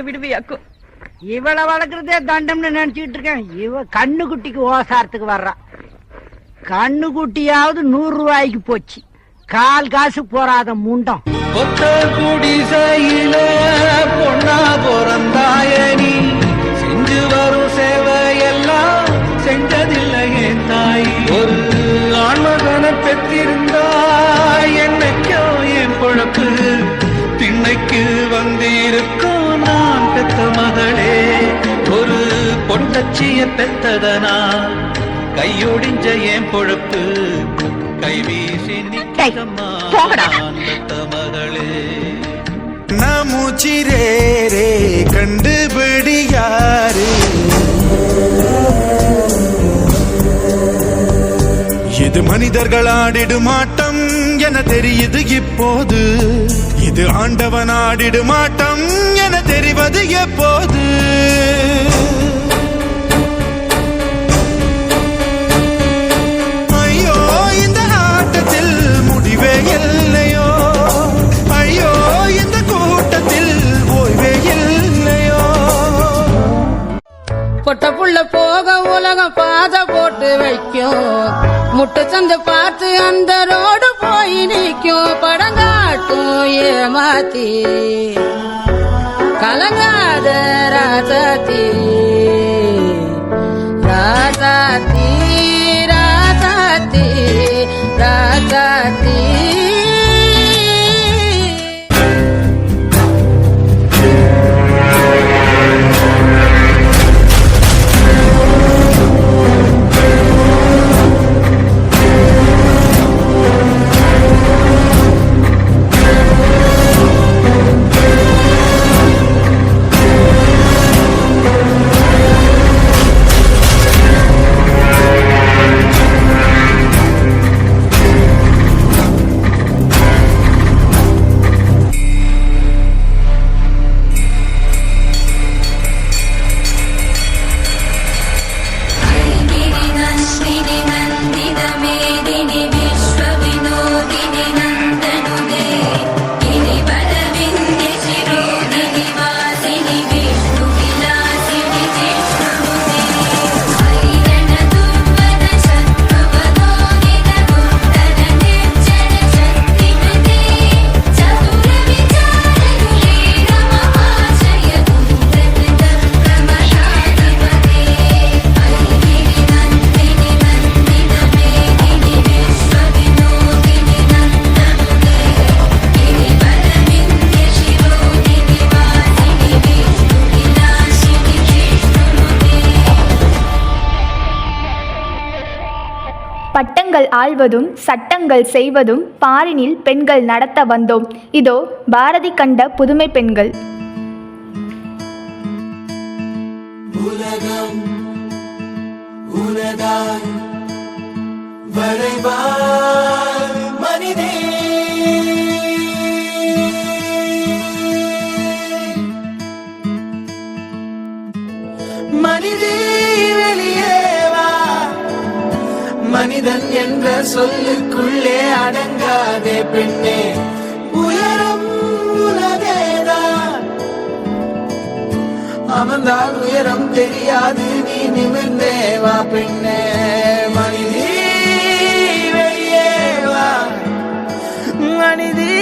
விடுவியாக்கும். இவளை வளர்க்கறதே தண்டம்னு நினைச்சுட்டு இருக்கேன். இவ கண்ணுக்குட்டிக்கு ஓசாரத்துக்கு வர்றா. கண்ணுக்குட்டியாவது 100 ரூபாய்க்கு போச்சு. கால் காசு போறாத முண்டம். ஒத்த குடிசையில பொண்ணா பிறந்தாயனி செஞ்சு வரும் சேவையெல்லாம் செஞ்சதில்லையே தாய். ஒரு ஆண்மகனை பெற்றிருந்தா என்னைக்கோ என் பொழப்பு திண்ணைக்கு வந்திருக்கும் நான் பெத்த மகளே. ஒரு பொண்டச்சிய பெத்ததனா கையொடிஞ்ச என் பொழப்பு கைவீசி நிற்கம்மா மகளே. மூச்சிரே கண்டுபிடியாரு இது மனிதர்கள் ஆடிடும் ஆட்டம் என தெரியுது இப்போது. இது ஆண்டவன் ஆடிடும் ஆட்டம் என தெரிவது எப்போது. ஐயோ இந்த ஆட்டத்தில் முடிவே இல்லையோ. ஐயோ இந்த கூட்டத்தில் ஓய்வே இல்லையோ. பொட்ட புள்ள போக உலகம் பாத போட்டு வைக்கும். முட்டை சந்து பார்த்து அந்த ரோடு போய் நிற்கும். படங்காட்டும் ஏமாத்தி கலங்காத ராசாத்தி ராசாத்தி ராசாத்தி ராசாத்தி. பட்டங்கள் ஆள்வதும் சட்டங்கள் செய்வதும் பாரினில் பெண்கள் நடத்த வந்தோம். இதோ பாரதி கண்ட புதுமை பெண்கள். உலகம் உலகாய் வளைவாய் மனிதே. மனிதே வெளியே வா. மனிதன் என்ற சொல்லுக்குள்ளே அடங்காதே பெண்ணே. உயரம் உலகேதான். அமர்ந்தால் உயரம் தெரியாது நீ நிமிர்ந்தே வா பெண்ணே. மனிதே வெளியே வா. மனிதே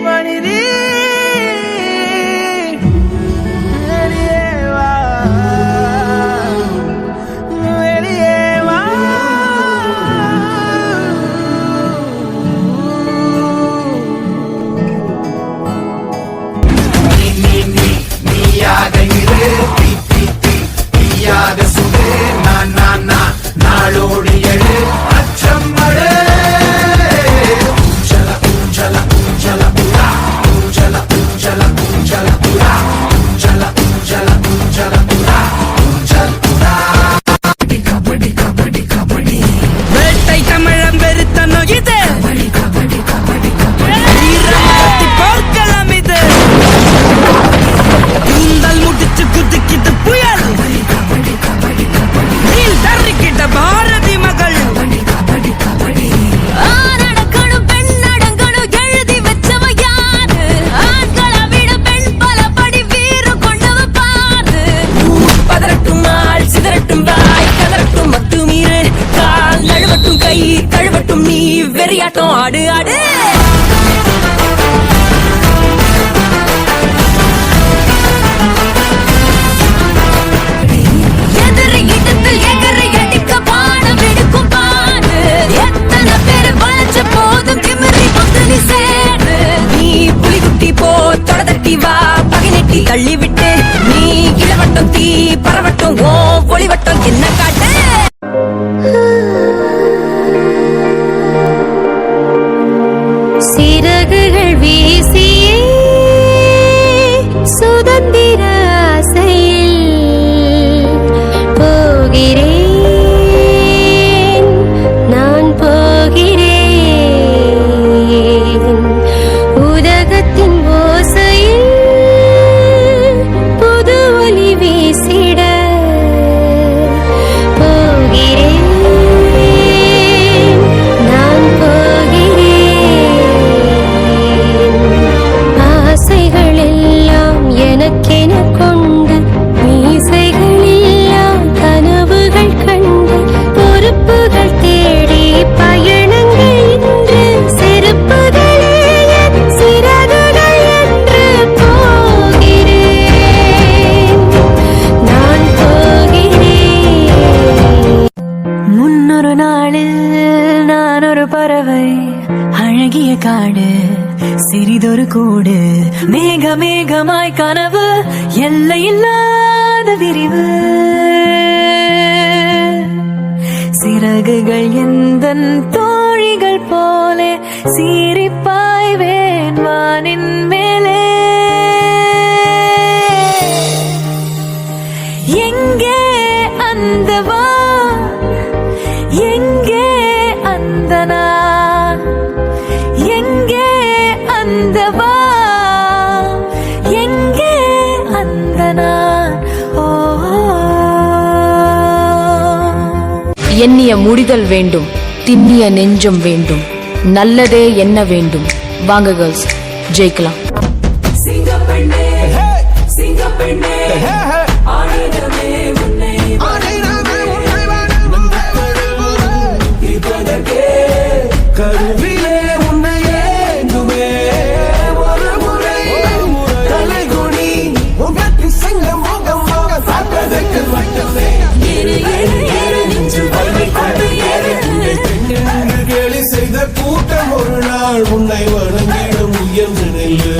மனிதே வெளியே வா. வெளியே வா. நீயாக இரு. தீயாக சுடு. நான் நாளோடு எழு. அச்சம் மழை. ஊஞ்சல ஊஞ்சல ஊஞ்சல புறா. ஊஞ்சல ஊஞ்சல ஊஞ்சல புறா. ஊஞ்சல ஊஞ்சல ஊஞ்சல புறா. ஊஞ்சல் புறா. கபடி கபடி கபடி. வேட்டை தமிழம் வெறுத்தனோ இது. கபடி கபடி கபடி கபடி. போர்க்களம் இது. கூந்தல் முடிச்சு குதிக்குது வெறியாட்டம் ஆடு ஆடு எதிரி இடத்தில் எகரை அடிக்க பாடம் எடுக்கும் பாடு எத்தனை பேர் வளைச்ச போதும் திமிரி பொங்கலி சேரு நீ புலிகுட்டி போ தொடதட்டி வா பகினெட்டி தள்ளி விட்டு நீ இளவட்டம் தீ பரவட்டும் ஓ ஒளிவட்டம் என்ன காட்டு சிறகுகள் வீசியே சுதந்திர ஆசையில் போகிறேன் நான் போகிறேன் உலகத்தின் ஓசையில் புது ஒளி வீசிட போகிறேன் நான் போகிறேன் ஆசைகள் எல்லாம் எனக்கென கொண்டு மீசைகள் எல்லாம் கனவுகள் கண்டு பொறுப்புகள் தேடி பயணங்கள் இன்று செருப்புகளே என் சிறகுகள் என்று போகிறேன் நான் போகிறேன் முன்னொரு நாளில் நான் ஒரு பறவை அழகிய காடு சிறிதொரு கூடு மேக மேகமாய் கனவு எல்லையில்லாத விரிவு சிறகுகள் எந்தன் தோழிகள் போலே சீரிப்பாய்வேன் வானின் மேலே எங்கே அந்த வான் எங்கே அந்த நான் எங்கே அந்த வான் எங்கே அந்த நான் ஓ எண்ணிய முடிதல் வேண்டும் திண்ணிய நெஞ்சம் வேண்டும் நல்லதே என்ன வேண்டும் வாங்க கேர்ள்ஸ் ஜெயிக்கலாம் கருவிலே உன்னை ஏந்துமே ஒரு முறை தலைகுனி உங்கத்தி சிங்க முகம் பார்த்ததற்கு வட்டமே கேலி செய்த கூட்டம் ஒரு நாள் உன்னை வணங்கிடும் உயர்ந்து நெல்லு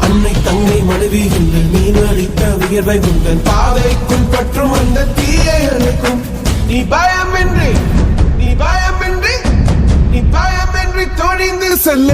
அன்னை தங்கை மனைவி என்று நீ நடித்த உயர்வை உங்கள் பாதைக்குள் பற்றும் அந்த தீயை அணைக்கும் நீ பயமின்றி துணிந்து செல்ல